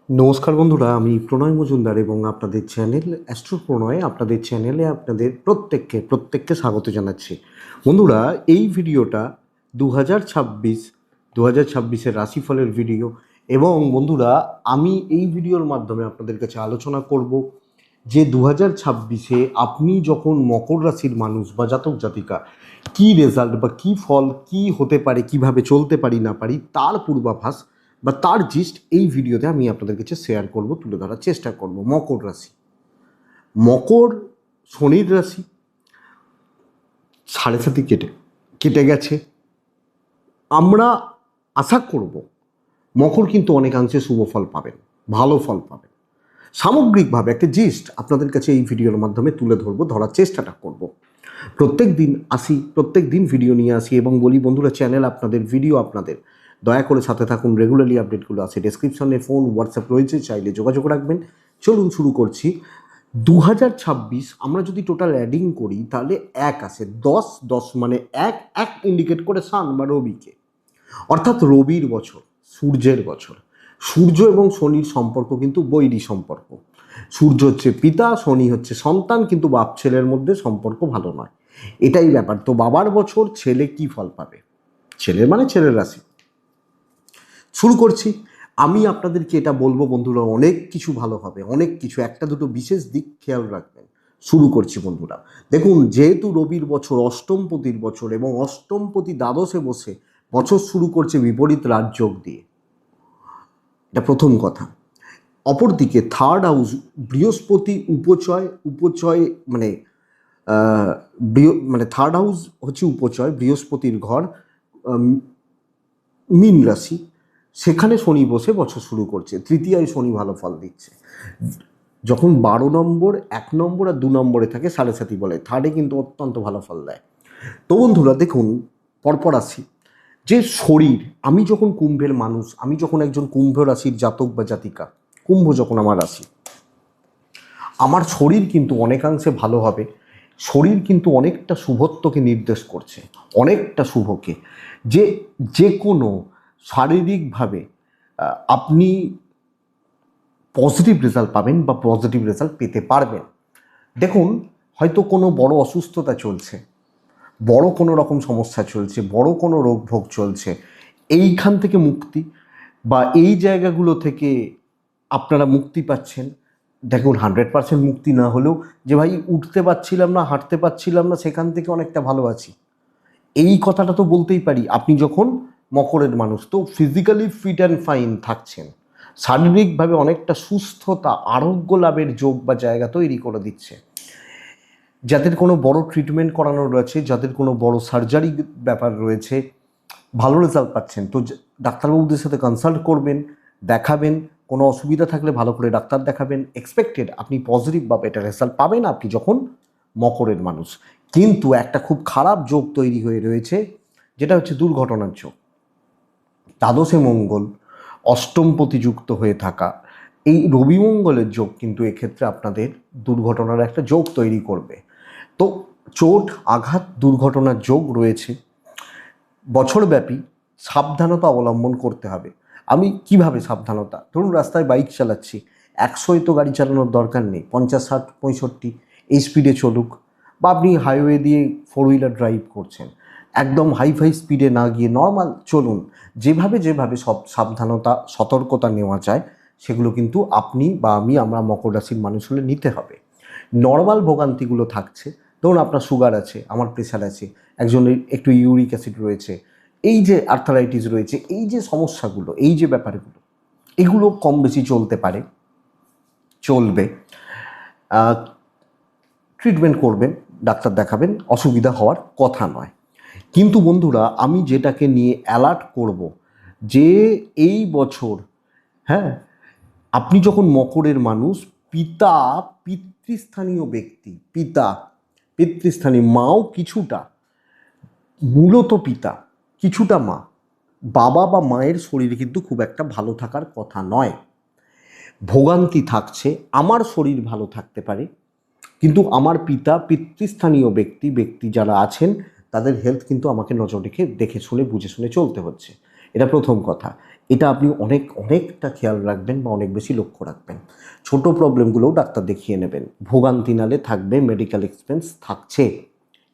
নমস্কার বন্ধুরা, আমি প্রণয় মজুমদার এবং আপনাদের চ্যানেল অ্যাস্ট্রো প্রণয় আপনাদের চ্যানেলে আপনাদের প্রত্যেককে স্বাগত জানাচ্ছি। বন্ধুরা, এই ভিডিওটা 2026 রাশিফলের ভিডিও এবং বন্ধুরা, আমি এই ভিডিওর মাধ্যমে আপনাদের কাছে আলোচনা করব যে 2026 আপনি যখন মকর রাশির মানুষ বা জাতক জাতিকা কী রেজাল্ট বা কী ফল কী হতে পারে, কিভাবে চলতে পারি না পারি তার পূর্বাভাস বা তার জিস্ট এই ভিডিওতে আমি আপনাদের কাছে শেয়ার করব, তুলে ধরার চেষ্টা করব। মকর রাশি, মকর শনির রাশি, 7.5 কেটে গেছে। আমরা আশা করব মকর কিন্তু অনেকাংশে শুভ ফল পাবেন, ভালো ফল পাবেন। সামগ্রিকভাবে একটা জিস্ট আপনাদের কাছে এই ভিডিওর মাধ্যমে তুলে ধরার চেষ্টাটা করব। প্রত্যেক দিন ভিডিও নিয়ে আসি এবং বলি বন্ধুরা, চ্যানেল আপনাদের, ভিডিও আপনাদের, দয়া করে সাথে থাকুন। রেগুলারলি আপডেটগুলো আছে, ডেসক্রিপশনে ফোন হোয়াটসঅ্যাপ রয়েছে, চাইলে যোগাযোগ রাখবেন। চলুন শুরু করছি। 2026 আমরা যদি টোটাল অ্যাডিং করি তাহলে 1 আসে, 10 মানে এক এক ইন্ডিকেট করে সান বা রবিকে, অর্থাৎ রবির বছর, সূর্যের বছর। সূর্য এবং শনির সম্পর্ক কিন্তু বৈরী সম্পর্ক। সূর্য হচ্ছে পিতা, শনি হচ্ছে সন্তান, কিন্তু বাপ ছেলের মধ্যে সম্পর্ক ভালো নয়, এটাই ব্যাপার। তো বাবার বছর ছেলে কি ফল পাবে, ছেলের মানে ছেলের রাশি। শুরু করছি। আমি আপনাদেরকে এটা বলবো বন্ধুরা, অনেক কিছু ভালো হবে, অনেক কিছু, একটা দুটো বিশেষ দিক খেয়াল রাখবেন। শুরু করছি বন্ধুরা। দেখুন, যেহেতু রবির বছর অষ্টমপতির বছর এবং অষ্টমপতি দ্বাদশে বসে বছর শুরু করছে বিপরীত রাজযোগ দিয়ে, এটা প্রথম কথা। অপরদিকে থার্ড হাউস, বৃহস্পতি উপচয় মানে থার্ড হাউস হচ্ছে উপচয়, বৃহস্পতির ঘর, মীন রাশি, সেখানে শনি বসে বছর শুরু করছে। তৃতীয়ায় শনি ভালো ফল দিচ্ছে। যখন 12 নম্বর, 1 নম্বর আর 2 নম্বরে থাকে, 7.5 বলে, থার্ডে কিন্তু অত্যন্ত ভালো ফল দেয়। তো বন্ধুরা দেখুন, পরপর আসি যে শরীর, আমি যখন কুম্ভের মানুষ, আমি যখন একজন কুম্ভ রাশির জাতক বা জাতিকা, কুম্ভ যখন আমার রাশি, আমার শরীর কিন্তু অনেকাংশে ভালো হবে। শরীর কিন্তু অনেকটা শুভত্বকে নির্দেশ করছে, অনেকটা শুভকে, যে যে কোনো শারীরিকভাবে আপনি পজিটিভ রেজাল্ট পাবেন বা পজিটিভ রেজাল্ট পেতে পারবেন। দেখুন, হয়তো কোনো বড় অসুস্থতা চলছে, বড় কোনো রকম সমস্যা চলছে, বড় কোনো রোগ ভোগ চলছে, এইখান থেকে মুক্তি বা এই জায়গাগুলো থেকে আপনারা মুক্তি পাচ্ছেন। দেখুন, 100% মুক্তি না হলেও যে ভাই উঠতে পারছিলাম না, হাঁটতে পারছিলাম না, সেখান থেকে অনেকটা ভালো আছি, এই কথাটা তো বলতেই পারি। আপনি যখন মকরের মানুষ, তো ফিজিক্যালি ফিট অ্যান্ড ফাইন থাকছেন, শারীরিকভাবে অনেকটা সুস্থতা, আরোগ্য লাভের যোগ বা জায়গা তৈরি করে দিচ্ছে। যাদের কোনো বড় ট্রিটমেন্ট করানোর রয়েছে, যাদের কোনো বড় সার্জারি ব্যাপার রয়েছে, ভালো রেজাল্ট পাচ্ছেন, তো ডাক্তারবাবুদের সাথে কনসাল্ট করবেন, দেখাবেন। কোনো অসুবিধা থাকলে ভালো করে ডাক্তার দেখাবেন। এক্সপেক্টেড আপনি পজিটিভ বা বেটার রেজাল্ট পাবেন আপনি যখন মকরের মানুষ। কিন্তু একটা খুব খারাপ যোগ তৈরি হয়ে রয়েছে, যেটা হচ্ছে দুর্ঘটনার যোগ। দ্বাদশে মঙ্গল, অষ্টমপতি যুক্ত হয়ে থাকা এই রবি মঙ্গলের যোগ কিন্তু এক্ষেত্রে আপনাদের দুর্ঘটনার একটা যোগ তৈরি করবে। তো চোট, আঘাত, দুর্ঘটনার যোগ রয়েছে। বছরব্যাপী সাবধানতা অবলম্বন করতে হবে। আমি কিভাবে সাবধানতা, ধরুন রাস্তায় বাইক চালাচ্ছি, 100-এ তো গাড়ি চালানোর দরকার নেই, 50, 60, 65 এই স্পিডে চলুক। বা আপনি হাইওয়ে দিয়ে 4 হুইলার ড্রাইভ করছেন, একদম হাইফাই স্পিডে না গিয়ে নর্মাল চলুন। যেভাবে সব সাবধানতা সতর্কতা নেওয়া যায়, সেগুলো কিন্তু আপনি বা আমরা মকর রাশির মানুষ হলে নিতে হবে। নর্মাল ভোগান্তিগুলো থাকছে, ধরুন আপনার সুগার আছে, আমার প্রেশার আছে, একজনের একটু ইউরিক অ্যাসিড রয়েছে, এই যে আর্থারাইটিস রয়েছে, এই যে সমস্যাগুলো, এই যে ব্যাপারগুলো, এগুলো কম বেশি চলতে পারে, চলবে। ট্রিটমেন্ট করবেন, ডাক্তার দেখাবেন, অসুবিধা হওয়ার কথা নয়। কিন্তু বন্ধুরা, আমি যেটাকে নিয়ে অ্যালার্ট করব, যে এই বছর, হ্যাঁ, আপনি যখন মকরের মানুষ, পিতা, পিতৃস্থানীয় ব্যক্তি, পিতা পিতৃস্থানীয়, মাও কিছুটা, মূলত পিতা কিছুটা মা, বাবা বা মায়ের শরীরে কিন্তু খুব একটা ভালো থাকার কথা নয়। ভোগান্তি থাকছে, আমার শরীর ভালো থাকতে পারে, কিন্তু আমার পিতা, পিতৃস্থানীয় ব্যক্তি যারা আছেন, তাদের হেলথ কিন্তু আমাকে নজর রেখে, দেখে শুনে, বুঝে শুনে চলতে হচ্ছে। এটা প্রথম কথা। এটা আপনি অনেকটা খেয়াল রাখবেন বা অনেক বেশি লক্ষ্য রাখবেন। ছোট প্রবলেমগুলোও ডাক্তার দেখিয়ে নেবেন। ভোগান্তি নালে থাকবে, মেডিকেল এক্সপেন্স থাকছে,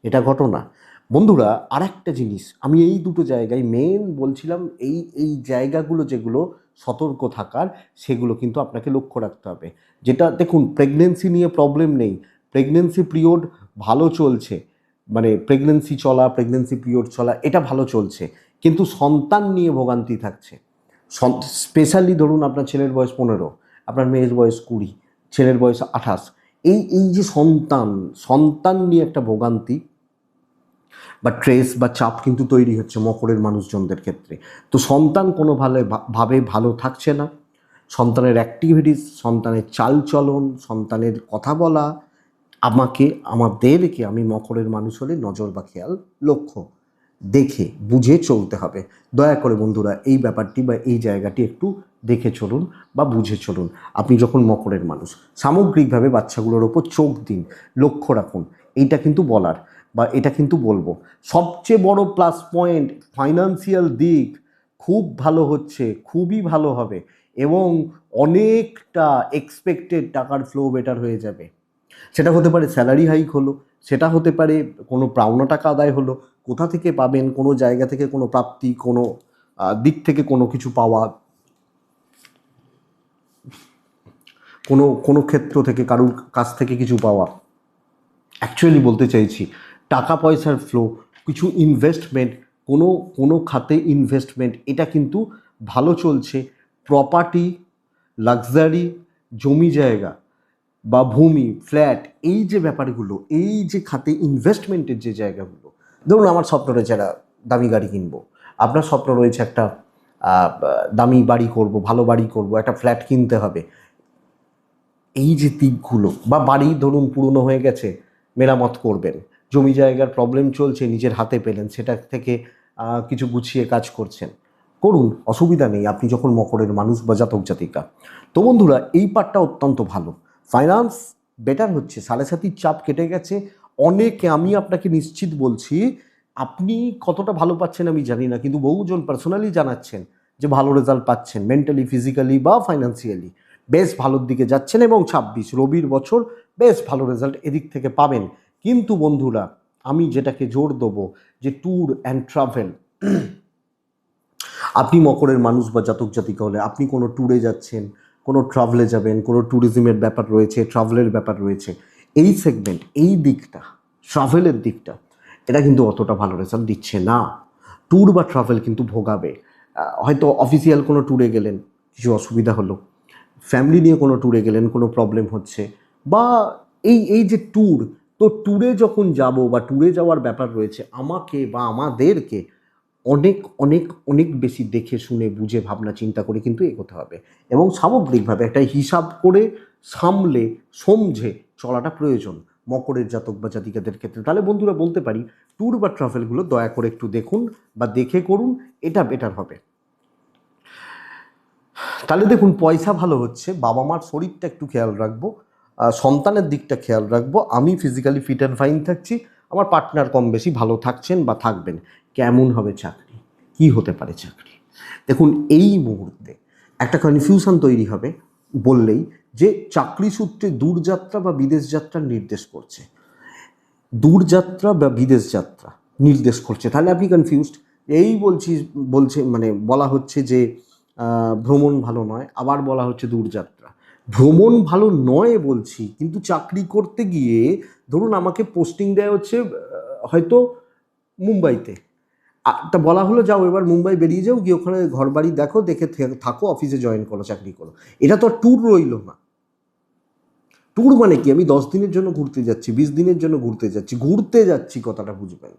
এটা ঘটনা। বন্ধুরা, আরেকটা জিনিস আমি এই দুটো জায়গায় মেন বলছিলাম, এই জায়গাগুলো যেগুলো সতর্ক থাকার, সেগুলো কিন্তু আপনাকে লক্ষ্য রাখতে হবে। যেটা দেখুন, প্রেগনেন্সি নিয়ে প্রবলেম নেই, প্রেগনেন্সি পিরিয়ড ভালো চলছে, মানে প্রেগনেন্সি পিরিয়ড চলা এটা ভালো চলছে, কিন্তু সন্তান নিয়ে ভোগান্তি থাকছে। স্পেশালি ধরুন আপনার ছেলের বয়স 15, আপনার মেয়ের বয়স 20, ছেলের বয়স 28, এই যে সন্তান নিয়ে একটা ভোগান্তি বা ট্রেস বা চাপ কিন্তু তৈরি হচ্ছে মকরের মানুষজনদের ক্ষেত্রে। তো সন্তান কোনো ভাবে ভালো থাকছে না, সন্তানের অ্যাক্টিভিটিস, সন্তানের চালচলন, সন্তানের কথা বলা, আমাদেরকে, আমি মকরের মানুষ হলে নজর বা খেয়াল, লক্ষ্য দেখে বুঝে চলতে হবে। দয়া করে বন্ধুরা এই ব্যাপারটি বা এই জায়গাটি একটু দেখে চলুন বা বুঝে চলুন। আপনি যখন মকরের মানুষ, সামগ্রিকভাবে বাচ্চাগুলোর ওপর চোখ দিন, লক্ষ্য রাখুন। এইটা কিন্তু বলার বা এটা কিন্তু বলবো। সবচেয়ে বড় প্লাস পয়েন্ট, ফাইন্যান্সিয়াল দিক খুব ভালো হচ্ছে, খুবই ভালো হবে, এবং অনেকটা এক্সপেক্টেড টাকার ফ্লো বেটার হয়ে যাবে। সেটা হতে পারে স্যালারি হাইক হলো, সেটা হতে পারে কোনো পাওনা টাকা আদায় হলো, কোথা থেকে পাবেন, কোনো জায়গা থেকে কোনো প্রাপ্তি, কোনো দিক থেকে কোনো কিছু পাওয়া, কোনো ক্ষেত্র থেকে কারুর কাছ থেকে কিছু পাওয়া। অ্যাকচুয়ালি বলতে চাইছি টাকা পয়সার ফ্লো, কিছু ইনভেস্টমেন্ট, কোনো খাতে ইনভেস্টমেন্ট, এটা কিন্তু ভালো চলছে। প্রপার্টি, লাক্সারি, জমি জায়গা বা ভূমি, ফ্ল্যাট, এই যে ব্যাপারগুলো, এই যে খাতে ইনভেস্টমেন্টের যে জায়গাগুলো, ধরুন আমার স্বপ্ন রয়েছে একটা দামি গাড়ি কিনবো, আপনার স্বপ্ন রয়েছে একটা দামি বাড়ি করব, ভালো বাড়ি করব, একটা ফ্ল্যাট কিনতে হবে। এই যে দিকগুলো, বা বাড়ি ধরুন পুরনো হয়ে গেছে, মেরামত করবেন, জমি জায়গার প্রবলেম চলছে, নিজের হাতে পেলেন, সেটা থেকে কিছু গুছিয়ে কাজ করছেন, করুন, অসুবিধা নেই, আপনি যখন মকরের মানুষ বা জাতক জাতিকা। তো বন্ধুরা, এই পার্টটা অত্যন্ত ভালো, ফাইন্যান্স বেটার হচ্ছে, সাড়ে সাতির চাপ কেটে গেছে অনেকে। আমি আপনাকে নিশ্চিত বলছি, আপনি কতটা ভালো পাচ্ছেন আমি জানি না, কিন্তু বহুজন পার্সোনালি জানাচ্ছেন যে ভালো রেজাল্ট পাচ্ছেন, মেন্টালি, ফিজিক্যালি বা ফাইন্যান্সিয়ালি বেশ ভালোর দিকে যাচ্ছেন, এবং 26 রবির বছর বেশ ভালো রেজাল্ট এদিক থেকে পাবেন। কিন্তু বন্ধুরা, আমি যেটাকে জোর দেবো যে ট্যুর অ্যান্ড ট্রাভেল, আপনি মকরের মানুষ বা জাতক জাতিকা হলে আপনি কোনো ট্যুরে যাচ্ছেন, কোনো ট্রাভেলে যাবেন, কোনো ট্যুরিজমের ব্যাপার রয়েছে, ট্রাভেলের ব্যাপার রয়েছে, এই সেগমেন্ট, এই দিকটা, ট্রাভেলের দিকটা, এটা কিন্তু অতটা ভালো রেজাল্ট দিচ্ছে না। ট্যুর বা ট্রাভেল কিন্তু ভোগাবে। হয়তো অফিসিয়াল কোনো ট্যুরে গেলেন, কিছু অসুবিধা হলো, ফ্যামিলি নিয়ে কোনো ট্যুরে গেলেন, কোনো প্রবলেম হচ্ছে, বা এই যে ট্যুর, তো ট্যুরে যখন যাব বা ট্যুরে যাওয়ার ব্যাপার রয়েছে, আমাকে বা আমাদেরকে অনেক অনেক অনেক বেশি দেখে শুনে বুঝে ভাবনা চিন্তা করে কিন্তু এগোতে হবে, এবং সামগ্রিকভাবে একটা হিসাব করে সামলে সমঝে চলাটা প্রয়োজন মকরের জাতক বা জাতিকাদের ক্ষেত্রে। তাহলে বন্ধুরা বলতে পারি, ট্যুর বা ট্রাভেলগুলো দয়া করে একটু দেখুন বা দেখে করুন, এটা বেটার হবে। তাহলে দেখুন, পয়সা ভালো হচ্ছে, বাবা মার শরীরটা একটু খেয়াল রাখবো, সন্তানের দিকটা খেয়াল রাখবো, আমি ফিজিক্যালি ফিট অ্যান্ড ফাইন থাকছি, আমার পার্টনার কম বেশি ভালো থাকছেন বা থাকবেন। কেমন হবে চাকরি, কি হতে পারে চাকরি? দেখুন, এই মুহূর্তে একটা কনফিউশন তৈরি হবে বললেই যে চাকরি সূত্রে দূরযাত্রা বা বিদেশ যাত্রার নির্দেশ করছে, দূরযাত্রা বা বিদেশ যাত্রা নির্দেশ করছে, তাহলে আপনি কনফিউজড। বলছে মানে বলা হচ্ছে যে ভ্রমণ ভালো নয়, আবার বলা হচ্ছে দূরযাত্রা। ভ্রমণ ভালো নয় বলছি, কিন্তু চাকরি করতে গিয়ে ধরুন আমাকে পোস্টিং দেওয়া হচ্ছে হয়তো মুম্বাইতে, তা বলা হলো যাও এবার মুম্বাই বেরিয়ে যাও, গিয়ে ওখানে ঘর বাড়ি দেখো, দেখে থাকো, অফিসে জয়েন করো, চাকরি করো। এটা তো আর ট্যুর রইল না। ট্যুর মানে কি, আমি 10 দিনের জন্য ঘুরতে যাচ্ছি, 20 দিনের জন্য ঘুরতে যাচ্ছি কথাটা বুঝবেন,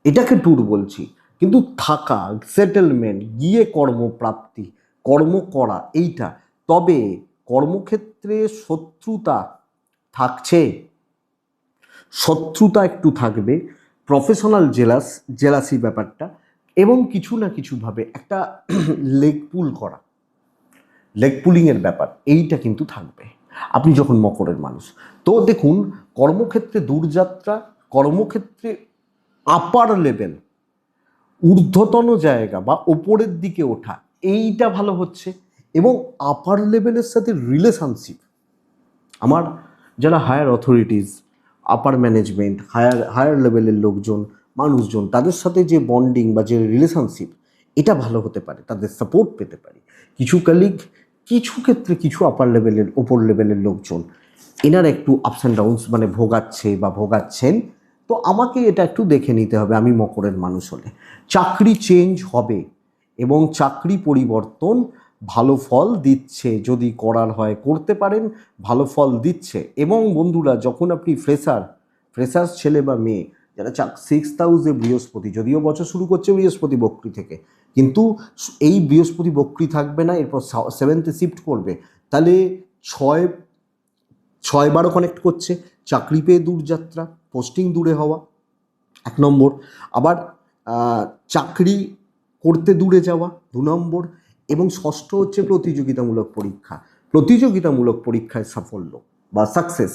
এটাকে ট্যুর বলছি। কিন্তু থাকা, সেটেলমেন্ট, গিয়ে কর্মপ্রাপ্তি, কর্ম করা, এইটা। তবে কর্মক্ষেত্রে শত্রুতা থাকছে, শত্রুতা একটু থাকবে, প্রফেশনাল জেলাসি ব্যাপারটা, এবং কিছু না কিছুভাবে একটা লেগ পুলিংয়ের ব্যাপার, এইটা কিন্তু থাকবে আপনি যখন মকরের মানুষ। তো দেখুন, কর্মক্ষেত্রে দূরযাত্রা, কর্মক্ষেত্রে আপার লেভেল, ঊর্ধ্বতন জায়গা বা ওপরের দিকে ওঠা, এইটা ভালো হচ্ছে। এবং আপার লেভেলের সাথে রিলেশনশিপ, আমার যারা হায়ার অথরিটিস, আপার ম্যানেজমেন্ট, হায়ার লেভেলের লোকজন, মানুষজন, তাদের সাথে যে বন্ডিং বা যে রিলেশনশিপ, এটা ভালো হতে পারে, তাদের সাপোর্ট পেতে পারি। কিছু কালিগ, কিছু ক্ষেত্রে কিছু আপার লেভেলের, ওপর লেভেলের লোকজন, এনার একটু আপস অ্যান্ড ডাউনস মানে ভোগাচ্ছে বা ভোগাচ্ছেন। তো আমাকে এটা একটু দেখে নিতে হবে আমি মকরের মানুষ হলে। চাকরি চেঞ্জ হবে এবং চাকরি পরিবর্তন ভালো ফল দিচ্ছে, যদি করার হয় করতে পারেন, ভালো ফল দিচ্ছে। এবং বন্ধুরা, যখন আপনি ফ্রেশার্স ছেলে বা মেয়ে যারা 6th হাউসে বৃহস্পতি, যদিও বছর শুরু করছে বৃহস্পতি বক্রী থেকে, কিন্তু এই বৃহস্পতি বক্রী থাকবে না, এরপর 7th শিফট করবে। তাহলে 6 12 কানেক্ট করছে, চাকরি পেয়ে দূরযাত্রা, পোস্টিং দূরে হওয়া 1 নম্বর। আবার চাকরি করতে দূরে যাওয়া 2 নম্বর। এবং ষষ্ঠ হচ্ছে প্রতিযোগিতামূলক পরীক্ষা। প্রতিযোগিতামূলক পরীক্ষায় সাফল্য বা সাকসেস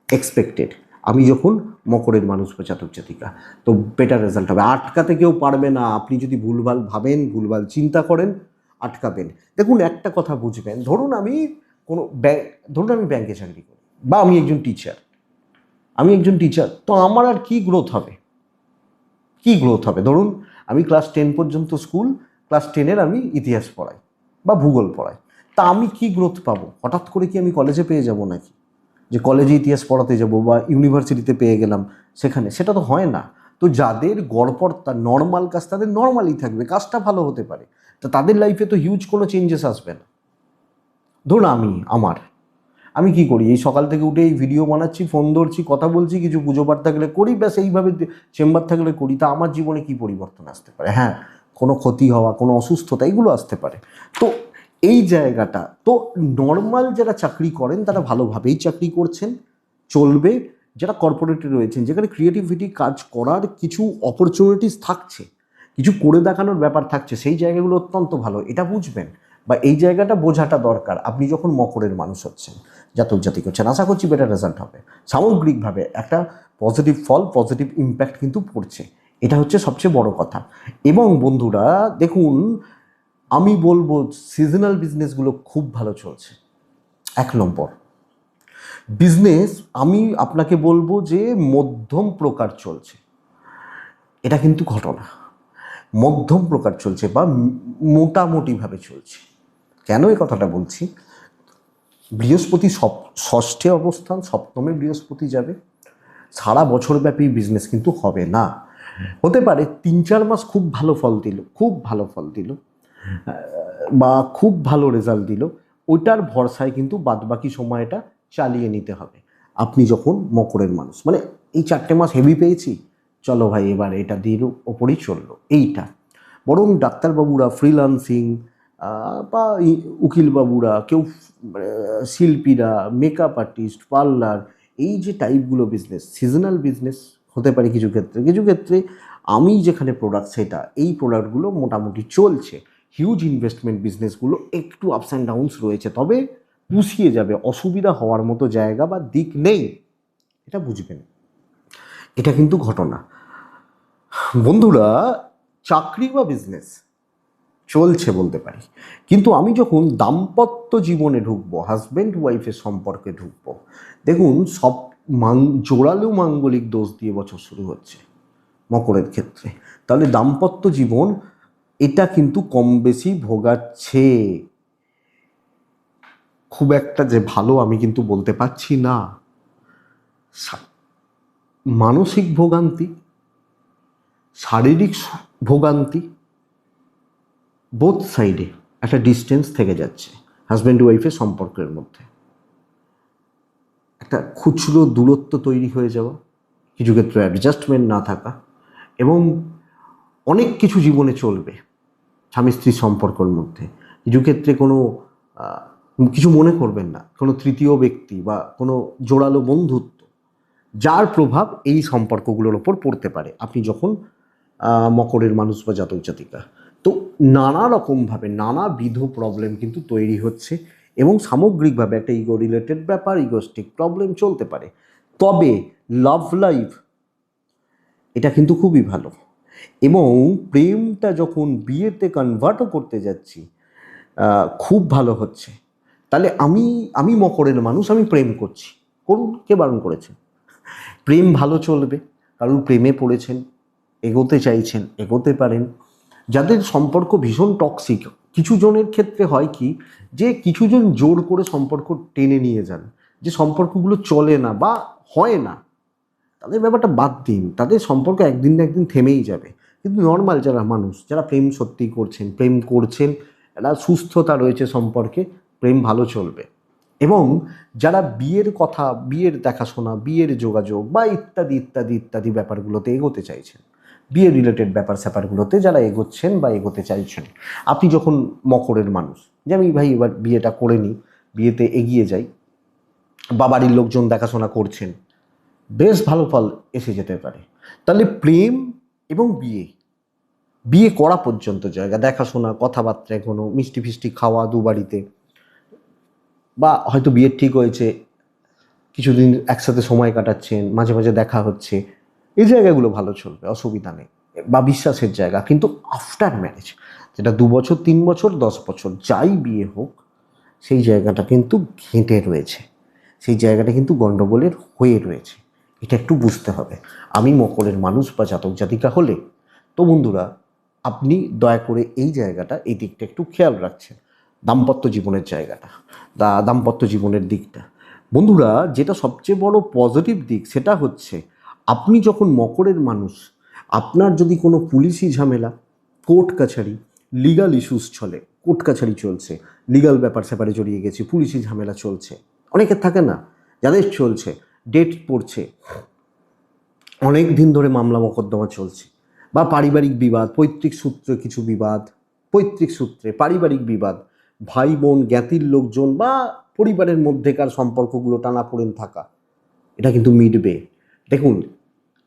এক্সপেক্টেড আমি যখন মকরের মানুষ বা জাতক জাতিকা, তো বেটার রেজাল্ট হবে। আটকাতে কেউ পারবে না। আপনি যদি ভুলভাল ভাবেন, ভুলভাল চিন্তা করেন, আটকাবেন। দেখুন, একটা কথা বুঝবেন, ধরুন আমি ব্যাংকে চাকরি করি, বা আমি একজন টিচার, তো আমার আর কি গ্রোথ হবে? ধরুন আমি ক্লাস 10 পর্যন্ত স্কুল, ক্লাস 10-এর আমি ইতিহাস পড়াই বা ভূগোল পড়াই, তা আমি কি গ্রোথ পাবো? হঠাৎ করে কি আমি কলেজে পেয়ে যাব নাকি, যে কলেজে ইতিহাস পড়াতে যাব বা ইউনিভার্সিটিতে পেয়ে গেলাম সেখানে? সেটা তো হয় না। তো যাদের গড়পড়তা নর্মাল কাজ, তাদের নর্মালই থাকবে, কাজটা ভালো হতে পারে, তো তাদের লাইফে তো হিউজ কোনো চেঞ্জেস আসবে না। ধরুন আমি কি করি, এই সকাল থেকে উঠে এই ভিডিও বানাচ্ছি, ফোন ধরছি, কথা বলছি, কিছু পুজো পাঠ থাকলে করি, ব্যাস এইভাবে চেম্বার থাকলে করি, তা আমার জীবনে কি পরিবর্তন আসতে পারে? হ্যাঁ, কোনো ক্ষতি হওয়া, কোনো অসুস্থতা, এগুলো আসতে পারে। তো এই জায়গাটা তো নর্মাল যারা চাকরি করেন তারা ভালোভাবেই চাকরি করছেন, চলবে। যারা কর্পোরেটে রয়েছেন, যেখানে ক্রিয়েটিভিটি কাজ করার কিছু অপরচুনিটিস থাকছে, কিছু করে দেখানোর ব্যাপার থাকছে, সেই জায়গাগুলো অত্যন্ত ভালো, এটা বুঝবেন বা এই জায়গাটা বোঝাটা দরকার আপনি যখন মকরের মানুষ হচ্ছেন, জাতক জাতিক হচ্ছেন। আশা করছি বেটার রেজাল্ট হবে। সামগ্রিকভাবে একটা পজিটিভ ফল, পজিটিভ ইম্প্যাক্ট কিন্তু পড়ছে, এটা হচ্ছে সবচেয়ে বড় কথা। এবং বন্ধুরা দেখুন, আমি বলবো সিজনাল বিজনেসগুলো খুব ভালো চলছে। 1 নম্বর বিজনেস আমি আপনাকে বলবো যে মধ্যম প্রকার চলছে, এটা কিন্তু ঘটনা। মধ্যম প্রকার চলছে বা মোটামুটিভাবে চলছে। কেন এই কথাটা বলছি? বৃহস্পতি ষষ্ঠে অবস্থান, সপ্তমে বৃহস্পতি যাবে, সারা বছরব্যাপী বিজনেস কিন্তু হবে না। হতে পারে 3-4 মাস খুব ভালো ফল দিল বা খুব ভালো রেজাল্ট দিল, ওইটার ভরসায় কিন্তু বাদবাকি সময়টা চালিয়ে নিতে হবে। আপনি যখন মকরের মানুষ, মানে এই 4টে মাস হেভি পেয়েছি, চলো ভাই এবার এটা দিয়ে ওপরেই চললো, এইটা। বরং ডাক্তারবাবুরা, ফ্রিল্যান্সিং বা উকিলবাবুরা, কেউ শিল্পীরা, মেকআপ আর্টিস্ট, পার্লার, এই যে টাইপগুলো বিজনেস, সিজনাল বিজনেস হতে পারে কিছু ক্ষেত্রে। আমি যেখানে প্রোডাক্ট, সেটা এই প্রোডাক্টগুলো মোটামুটি চলছে। হিউজ ইনভেস্টমেন্ট বিজনেসগুলো একটু আপস অ্যান্ড ডাউনস রয়েছে, তবে পুষিয়ে যাবে, অসুবিধা হওয়ার মতো জায়গা বা দিক নেই, এটা বুঝবেন। এটা কিন্তু ঘটনা। বন্ধুরা, চাকরি বা বিজনেস চলছে বলতে পারি, কিন্তু আমি যখন দাম্পত্য জীবনে ঢুকবো, হাজব্যান্ড ওয়াইফের সম্পর্কে ঢুকবো, দেখুন সব জোরালো মাঙ্গলিক দোষ দিয়ে বছর শুরু হচ্ছে মকরের ক্ষেত্রে। তাহলে দাম্পত্য জীবন এটা কিন্তু কম বেশি ভোগাচ্ছে। খুব একটা যে ভালো আমি কিন্তু বলতে পারছি না। মানসিক ভোগান্তি, শারীরিক ভোগান্তি, বোথ সাইডে একটা ডিস্টেন্স থেকে যাচ্ছে হাজব্যান্ড ওয়াইফের সম্পর্কের মধ্যে, একটা খুচরো দূরত্ব তৈরি হয়ে যাওয়া, কিছু ক্ষেত্রে অ্যাডজাস্টমেন্ট না থাকা, এবং অনেক কিছু জীবনে চলবে স্বামী স্ত্রীর সম্পর্কের মধ্যে। কিছু ক্ষেত্রে কোনো কিছু মনে করবেন না, কোনো তৃতীয় ব্যক্তি বা কোনো জোরালো বন্ধুত্ব, যার প্রভাব এই সম্পর্কগুলোর ওপর পড়তে পারে আপনি যখন মকরের মানুষ বা জাতক জাতিকা। তো নানা রকমভাবে নানাবিধ প্রবলেম কিন্তু তৈরি হচ্ছে, এবং সামগ্রিকভাবে একটা ইগো রিলেটেড ব্যাপার, ইগোস্টিক প্রবলেম চলতে পারে। তবে লাভ লাইফ এটা কিন্তু খুবই ভালো, এবং প্রেমটা যখন বিয়েতে কনভার্টও করতে যাচ্ছি, খুব ভালো হচ্ছে, তাহলে আমি আমি মকরের মানুষ, আমি প্রেম করছি, করুন, কে বারণ করেছে? প্রেম ভালো চলবে, কারণ প্রেমে পড়েছেন, এগোতে চাইছেন, এগোতে পারেন। যাদের সম্পর্ক ভীষণ টক্সিক, কিছু জনের ক্ষেত্রে হয় কি, যে কিছুজন জোর করে সম্পর্ক টেনে নিয়ে যান, যে সম্পর্কগুলো চলে না বা হয় না, তাদের ব্যাপারটা বাদ দিন, তাদের সম্পর্ক একদিন না একদিন থেমেই যাবে। কিন্তু নর্মাল যারা মানুষ, যারা প্রেম সত্যি করছেন, প্রেম করছেন, একটা সুস্থতা রয়েছে সম্পর্কে, প্রেম ভালো চলবে। এবং যারা বিয়ের কথা, বিয়ের দেখাশোনা, বিয়ের যোগাযোগ বা ইত্যাদি ইত্যাদি ইত্যাদি ব্যাপারগুলোতে এগোতে চাইছেন, বিয়ে রিলেটেড ব্যাপার স্যাপারগুলোতে যারা এগোচ্ছেন বা এগোতে চাইছেন, আপনি যখন মকরের মানুষ, যে আমি ভাই এবার বিয়েটা করে নিই, বিয়েতে এগিয়ে যাই, বা বাড়ির লোকজন দেখাশোনা করছেন, বেশ ভালো ফল এসে যেতে পারে। তাহলে প্রেম এবং বিয়ে, বিয়ে করা পর্যন্ত জায়গা, দেখাশোনা, কথাবার্তা, কোনো মিষ্টি ফিষ্টি খাওয়া দু বাড়িতে, বা হয়তো বিয়ের ঠিক হয়েছে, কিছুদিন একসাথে সময় কাটাচ্ছেন, মাঝে মাঝে দেখা হচ্ছে, এই জায়গাগুলো ভালো চলবে, অসুবিধা নেই, বা বিশ্বাসের জায়গা। কিন্তু আফটার ম্যারেজ, যেটা 2 বছর, 3 বছর, 10 বছর, যাই বিয়ে হোক, সেই জায়গাটা কিন্তু ঘেঁটে রয়েছে, সেই জায়গাটা কিন্তু গণ্ডগোলের হয়ে রয়েছে, এটা একটু বুঝতে হবে। আমি মকরের মানুষ বা জাতক জাতিকা হলে, তো বন্ধুরা, আপনি দয়া করে এই জায়গাটা, এই দিকটা একটু খেয়াল রাখছেন, দাম্পত্য জীবনের জায়গাটা, দাম্পত্য জীবনের দিকটা। বন্ধুরা, যেটা সবচেয়ে বড় পজিটিভ দিক, সেটা হচ্ছে আপনি যখন মকরের মানুষ, আপনার যদি কোনো পুলিশি ঝামেলা, কোর্ট কাছারি, লিগাল ইস্যুস চলে, কোর্ট কাছারি চলছে, লিগাল ব্যাপার স্যাপারে জড়িয়ে গেছে, পুলিশি ঝামেলা চলছে, অনেকের থাকে না, যাদের চলছে, ডেট পড়ছে, অনেক দিন ধরে মামলা মোকদ্দমা চলছে, বা পারিবারিক বিবাদ, পৈতৃক সূত্রে কিছু বিবাদ, পৈতৃক সূত্রে পারিবারিক বিবাদ, ভাই বোন জ্ঞাতির লোকজন বা পরিবারের মধ্যেকার সম্পর্কগুলো টানাপোড়েন থাকা, এটা কিন্তু মিটবে। দেখুন,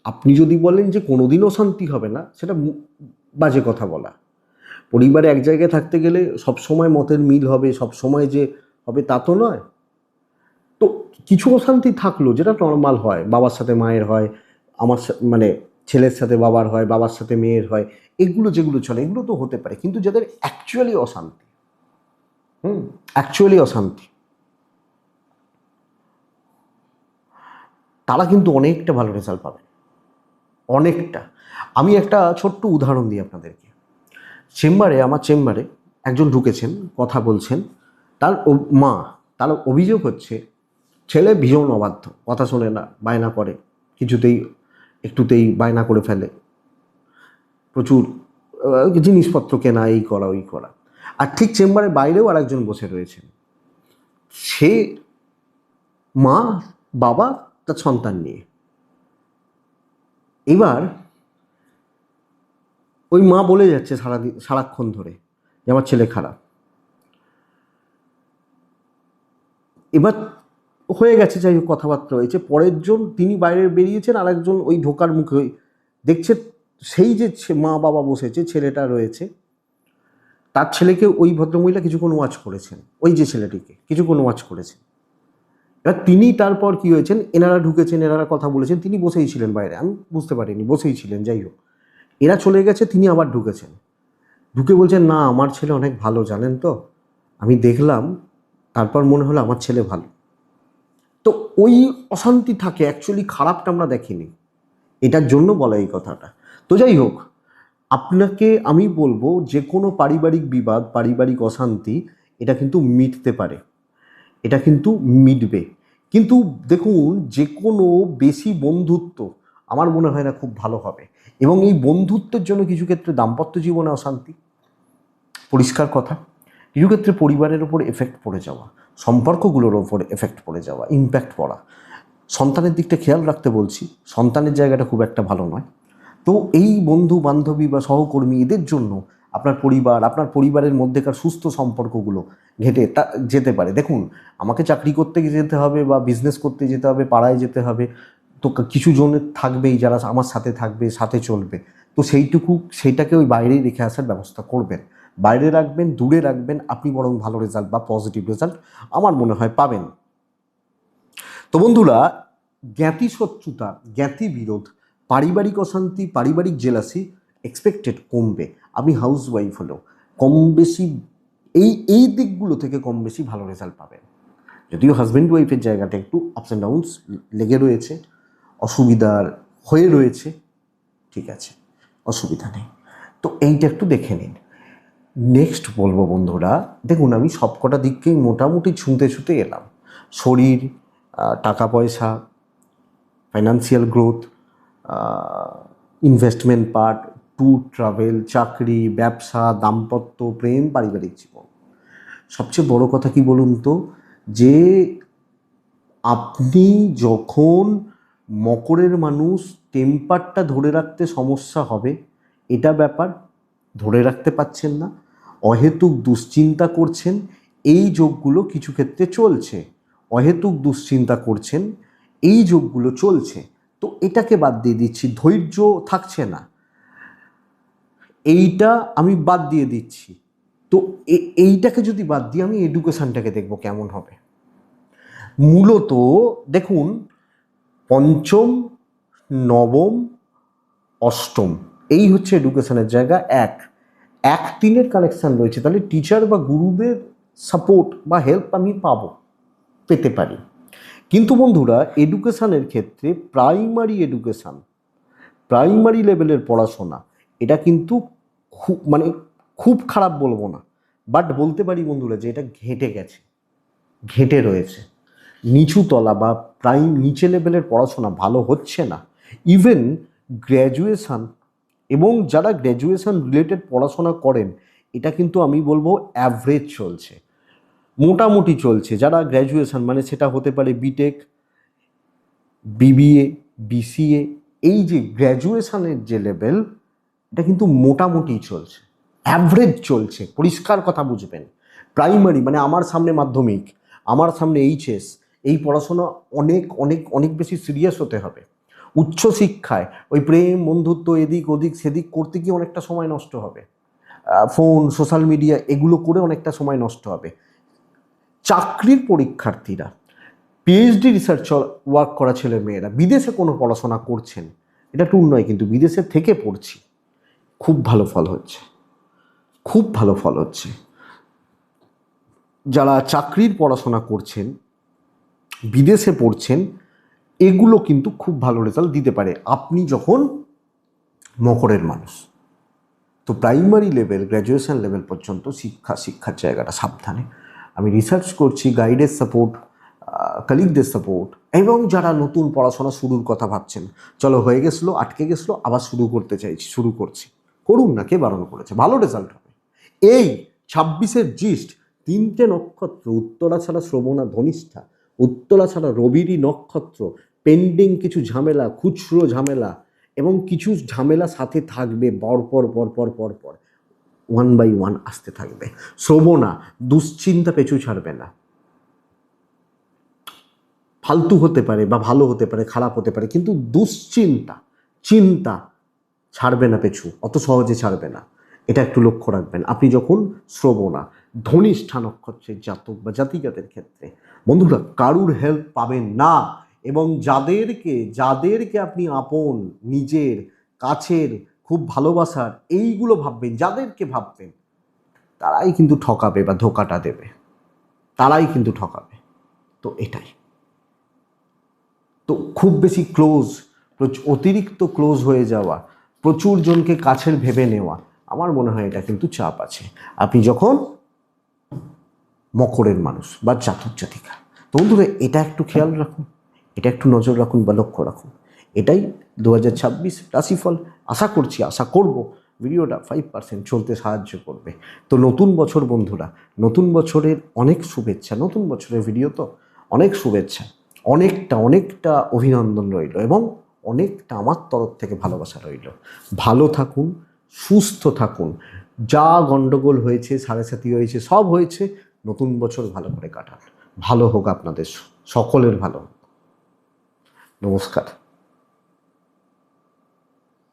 আপনি যদি বলেন যে কোনোদিনও শান্তি হবে না, সেটা বাজে কথা বলা। পরিবারে এক জায়গায় থাকতে গেলে সবসময় মতের মিল হবে, সব সময় যে হবে তা তো নয়। তো কিছু অশান্তি থাকলো, যেটা নর্মাল হয়, বাবার সাথে মায়ের হয়, আমার মানে ছেলের সাথে বাবার হয়, বাবার সাথে মেয়ের হয়, এগুলো যেগুলো চলে, এগুলো তো হতে পারে। কিন্তু যাদের অ্যাকচুয়ালি অশান্তি, অ্যাকচুয়ালি অশান্তি, তারা কিন্তু অনেকটা ভালো রেজাল্ট পাবে, অনেকটা। আমি একটা ছোট্ট উদাহরণ দিই আপনাদেরকে। আমার চেম্বারে একজন ঢুকেছেন, কথা বলছেন, তার মা, তার অভিযোগ হচ্ছে ছেলে ভীষণ অবাধ্য, কথা শোনে না, বায়না করে, কিছুতেই একটুতেই বায়না করে ফেলে, প্রচুর জিনিসপত্র কেনা, এই করা ওই করা। আর ঠিক চেম্বারের বাইরেও আরেকজন বসে রয়েছেন, সে মা, বাবা, তার সন্তান নিয়ে। এবার ওই মা বলে যাচ্ছে সারাদিন, সারাক্ষণ ধরে, যে আমার ছেলে খারাপ। এবার হয়ে গেছে, যাই হোক, কথাবার্তা হয়েছে, পরের জন তিনি বাইরে বেরিয়েছেন, আর একজন ওই ঢোকার মুখে দেখছে, সেই যে মা বাবা বসেছে, ছেলেটা রয়েছে, তার ছেলেকে ওই ভদ্রমহিলা কিছুক্ষণ ওয়াচ করেছেন, ওই যে ছেলেটিকে কিছুক্ষণ ওয়াচ করেছেন। এবার তিনি, তারপর কি হয়েছেন, এনারা ঢুকেছেন, এনারা কথা বলেছেন, তিনি বসেই ছিলেন বাইরে, আমি বুঝতে পারিনি, বসেই ছিলেন, যাই হোক, এরা চলে গেছে, তিনি আবার ঢুকেছেন, ঢুকে বলছেন, না আমার ছেলে অনেক ভালো, জানেন তো, আমি দেখলাম, তারপর মনে হলো আমার ছেলে ভালো। তো ওই অশান্তি থাকে, অ্যাকচুয়ালি খারাপটা আমরা দেখিনি, এটার জন্য বলা এই কথাটা। তো যাই হোক, আপনাকে আমি বলবো, যে কোনো পারিবারিক বিবাদ, পারিবারিক অশান্তি, এটা কিন্তু মিটতে পারে, এটা কিন্তু মিটবে। কিন্তু দেখুন, যে কোনো বেশি বন্ধুত্ব আমার মনে হয় না খুব ভালো হবে, এবং এই বন্ধুত্বের জন্য কিছু ক্ষেত্রে দাম্পত্য জীবনে অশান্তি, পরিষ্কার কথা, কিছু ক্ষেত্রে পরিবারের ওপর এফেক্ট পড়ে যাওয়া, সম্পর্কগুলোর ওপর এফেক্ট পড়ে যাওয়া, ইম্প্যাক্ট পড়া, সন্তানের দিকটা খেয়াল রাখতে বলছি, সন্তানের জায়গাটা খুব একটা ভালো নয়। তো এই বন্ধু বান্ধবী বা সহকর্মী, এদের জন্য আপনার পরিবার, আপনার পরিবারের মধ্যেকার সুস্থ সম্পর্কগুলো ঘেঁটে তা যেতে পারে। দেখুন, আমাকে চাকরি করতে যেতে হবে বা বিজনেস করতে যেতে হবে, পাড়ায় যেতে হবে, তো কিছু জনের থাকবেই যারা আমার সাথে থাকবে, সাথে চলবে, তো সেইটাকে ওই বাইরেই রেখে আসার ব্যবস্থা করবেন, বাইরে রাখবেন, দূরে রাখবেন, আপনি বরং ভালো রেজাল্ট বা পজিটিভ রেজাল্ট আমার মনে হয় পাবেন। তো বন্ধুরা, জ্ঞাতি শত্রুতা, জ্ঞাতি বিরোধ, পারিবারিক অশান্তি, পারিবারিক জেলাসি এক্সপেক্টেড কমবে। আপনি হাউস ওয়াইফ হলেও কম বেশি এই দিকগুলো থেকে কম বেশি ভালো রেজাল্ট পাবেন। যদিও হাজব্যান্ড ওয়াইফের জায়গাটা একটু আপস অ্যান্ড ডাউনস লেগে রয়েছে, অসুবিধার হয়ে রয়েছে, ঠিক আছে, অসুবিধা নেই। তো এইটা একটু দেখে নিন। নেক্সট বলবো বন্ধুরা, দেখুন আমি সবকটা দিককেই মোটামুটি ছুঁতে এলাম। শরীর, টাকা পয়সা, financial growth, investment part, tour travel, চাকরি, ব্যবসা, দাম্পত্য, প্রেম, পারিবারিক জীবন। সবচেয়ে বড় কথা কি বলুন তো, যে আপনি যখন মকরের মানুষ, টেম্পারটা ধরে রাখতে সমস্যা হবে, এটা ব্যাপার, ধরে রাখতে পারছেন না, অহেতুক দুশ্চিন্তা করছেন, এই যোগগুলো কিছু ক্ষেত্রে চলছে। অহেতুক দুশ্চিন্তা করছেন, এই যোগগুলো চলছে। তো এটাকে বাদ দিয়ে দিচ্ছি, ধৈর্য থাকছে না, এইটা আমি বাদ দিয়ে দিচ্ছি। তো এইটাকে যদি বাদ দিয়ে আমি এডুকেশানটাকে দেখব কেমন হবে। মূলত দেখুন, পঞ্চম, নবম, অষ্টম, এই হচ্ছে এডুকেশনের জায়গা। এক তিনের কানেকশান রয়েছে, তাহলে টিচার বা গুরুদের সাপোর্ট বা হেল্প আমি পেতে পারি। কিন্তু বন্ধুরা, এডুকেশানের ক্ষেত্রে প্রাইমারি লেভেলের পড়াশোনা, এটা কিন্তু খুব খারাপ বলবো না, বাট বলতে পারি বন্ধুরা যে এটা ঘেঁটে রয়েছে। নিচুতলা বা নিচে লেভেলের পড়াশোনা ভালো হচ্ছে না। ইভেন গ্র্যাজুয়েশান, এবং যারা গ্র্যাজুয়েশান রিলেটেড পড়াশোনা করেন, এটা কিন্তু আমি বলবো অ্যাভারেজ চলছে, মোটামুটি চলছে। যারা গ্র্যাজুয়েশান, মানে সেটা হতে পারে বিটেক, বিবিএ, বিসিএ, এই যে গ্র্যাজুয়েশানের যে লেভেল, এটা কিন্তু মোটামুটি চলছে, অ্যাভারেজ চলছে। পরিষ্কার কথা বুঝবেন, প্রাইমারি মানে আমার সামনে মাধ্যমিক, আমার সামনে এইচএস, এই পড়াশোনা অনেক অনেক অনেক বেশি সিরিয়াস হতে হবে। উচ্চশিক্ষায় ওই প্রেম, বন্ধুত্ব, এদিক ওদিক সেদিক করতে গিয়ে অনেকটা সময় নষ্ট হবে, ফোন, সোশ্যাল মিডিয়া, এগুলো করে অনেকটা সময় নষ্ট হবে। চাকরির পরীক্ষার্থীরা, পিএইচডি রিসার্চ ওয়ার্ক করা ছেলে মেয়েরা বিদেশে কোনো পড়াশোনা করছেন, এটা টুর নয়, কিন্তু বিদেশে থেকে পড়ছি, খুব ভালো ফল হচ্ছে। যারা চাকরির পড়াশোনা করছেন, বিদেশে পড়ছেন, এগুলো কিন্তু খুব ভালো রেজাল্ট দিতে পারে আপনি যখন মকরের মানুষ। তো প্রাইমারি লেভেল, গ্র্যাজুয়েশন লেভেল পর্যন্ত শিক্ষার জায়গাটা সাবধানে। আমি রিসার্চ করছি, গাইডের সাপোর্ট, কলিগদের সাপোর্ট, এবং যারা নতুন পড়াশোনা শুরুর কথা ভাবছেন, চলো হয়ে গেছিলো, আটকে গেছিলো, আবার শুরু করছি, করুন না, কে বারণ করেছে, ভালো রেজাল্ট হবে। এই 26-এর জিস্ট, 3টে নক্ষত্র, উত্তরা ছাড়া শ্রবণা ধনিষ্ঠা, উত্তরা ছাড়া রবিরই নক্ষত্র, পেন্ডিং কিছু ঝামেলা, খুচরো ঝামেলা, এবং কিছু ঝামেলা সাথে থাকবে, পর পর 1 by 1 আসতে থাকবে। শ্রবণা, দুশ্চিন্তা পেছু ছাড়বে না, ফালতু হতে পারে বা ভালো হতে পারে, খারাপ হতে পারে, কিন্তু চিন্তা ছাড়বে না পেছু, অত সহজে ছাড়বে না, এটা একটু লক্ষ্য রাখবেন আপনি যখন শ্রবণা। ধনিষ্ঠা নক্ষত্রের জাতক বা জাতিকাদের ক্ষেত্রে বন্ধুরা কারুর হেল্প পাবেন না, এবং যাদেরকে আপনি আপন, নিজের, কাছের, খুব ভালোবাসার, এইগুলো ভাববেন, যাদেরকে ভাববেন, তারাই কিন্তু ঠকাবে বা ধোকাটা দেবে, তারাই কিন্তু ঠকাবে। তো এটাই, তো খুব বেশি অতিরিক্ত ক্লোজ হয়ে যাওয়া, প্রচুর জনকে কাছের ভেবে নেওয়া, আমার মনে হয় এটা কিন্তু চাপ আছে আপনি যখন মকরের মানুষ বা জাতক জাতিকা। তো বন্ধুরা, এটা একটু খেয়াল রাখুন, এটা একটু নজর রাখুন বা লক্ষ্য রাখুন। এটাই 2026 রাশিফল। আশা করব ভিডিওটা 5% চলতে সাহায্য করবে। তো নতুন বছর বন্ধুরা, নতুন বছরের অনেক শুভেচ্ছা, নতুন বছরের ভিডিও তো অনেক শুভেচ্ছা, অনেকটা অভিনন্দন রইল, এবং অনেকটা আমার তরফ থেকে ভালোবাসা রইল। ভালো থাকুন, সুস্থ থাকুন, যা গণ্ডগোল হয়েছে, সাড়ে হয়েছে, সব হয়েছে, নতুন বছর ভালো করে কাটান। ভালো হোক আপনাদের সকলের ভালো। নমস্কার।